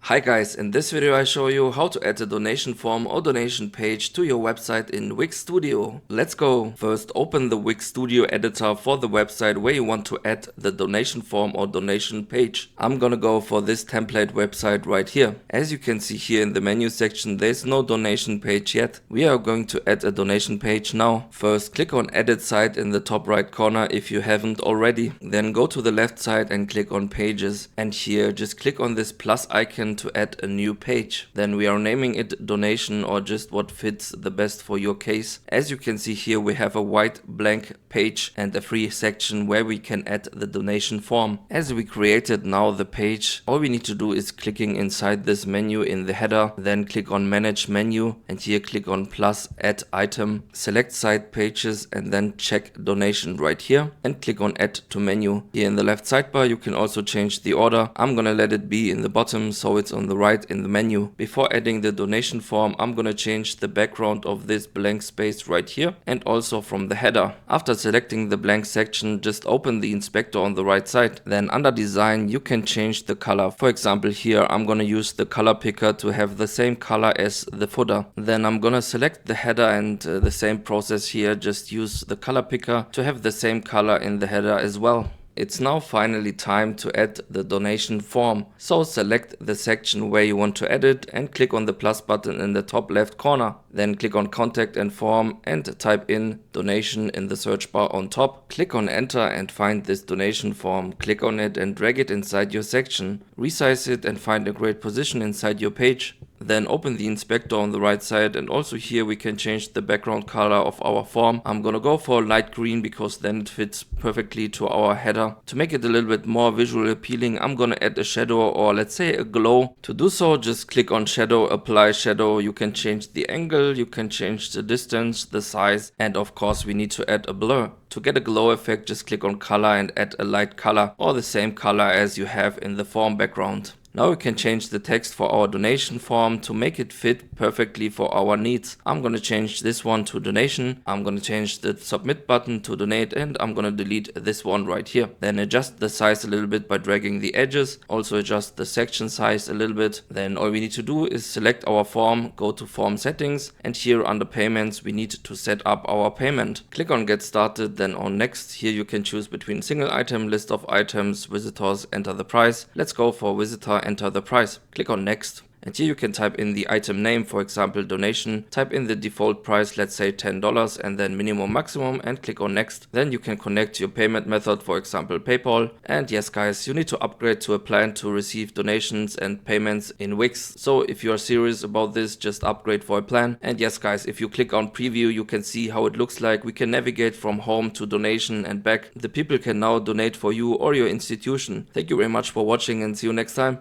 Hi guys, in this video I show you how to add a donation form or donation page to your website in Wix Studio. Let's go! First, open the Wix Studio editor for the website where you want to add the donation form or donation page. I'm gonna go for this template website right here. As you can see here in the menu section, there's no donation page yet. We are going to add a donation page now. First, click on Edit Site in the top right corner if you haven't already. Then go to the left side and click on Pages. And here, just click on this plus icon to add a new page. Then we are naming it donation or just what fits the best for your case. As you can see here, we have a white blank page and a free section where we can add the donation form. As we created now the page, all we need to do is clicking inside this menu in the header, then click on manage menu and here click on plus add item, select site pages and then check donation right here and click on add to menu. Here in the left sidebar you can also change the order. I'm gonna let it be in the bottom so it's on the right in the menu. Before adding the donation form, I'm gonna change the background of this blank space right here and also from the header. After selecting the blank section, just open the inspector on the right side. Then under design you can change the color. For example, here I'm gonna use the color picker to have the same color as the footer. Then I'm gonna select the header and the same process here, just use the color picker to have the same color in the header as well. It's now finally time to add the donation form. So select the section where you want to add it and click on the plus button in the top left corner. Then click on contact and form and type in donation in the search bar on top. Click on enter and find this donation form. Click on it and drag it inside your section. Resize it and find a great position inside your page. Then open the inspector on the right side and also here we can change the background color of our form. I'm gonna go for light green because then it fits perfectly to our header. To make it a little bit more visually appealing, I'm gonna add a shadow or let's say a glow. To do so, just click on shadow, apply shadow. You can change the angle, you can change the distance, the size, and of course we need to add a blur. To get a glow effect, just click on color and add a light color or the same color as you have in the form background. Now we can change the text for our donation form to make it fit perfectly for our needs. I'm gonna change this one to donation. I'm gonna change the submit button to donate and I'm gonna delete this one right here. Then adjust the size a little bit by dragging the edges. Also adjust the section size a little bit. Then all we need to do is select our form, go to form settings and here under payments we need to set up our payment. Click on get started, then on next. Here you can choose between single item, list of items, visitors, enter the price. Let's go for visitor, enter the price. Click on next. And here you can type in the item name, for example donation, type in the default price, let's say $10 and then minimum maximum and click on next. Then you can connect your payment method, for example PayPal. And yes guys, you need to upgrade to a plan to receive donations and payments in Wix. So if you are serious about this, just upgrade for a plan. And yes guys, if you click on preview, you can see how it looks like. We can navigate from home to donation and back. The people can now donate for you or your institution. Thank you very much for watching and see you next time.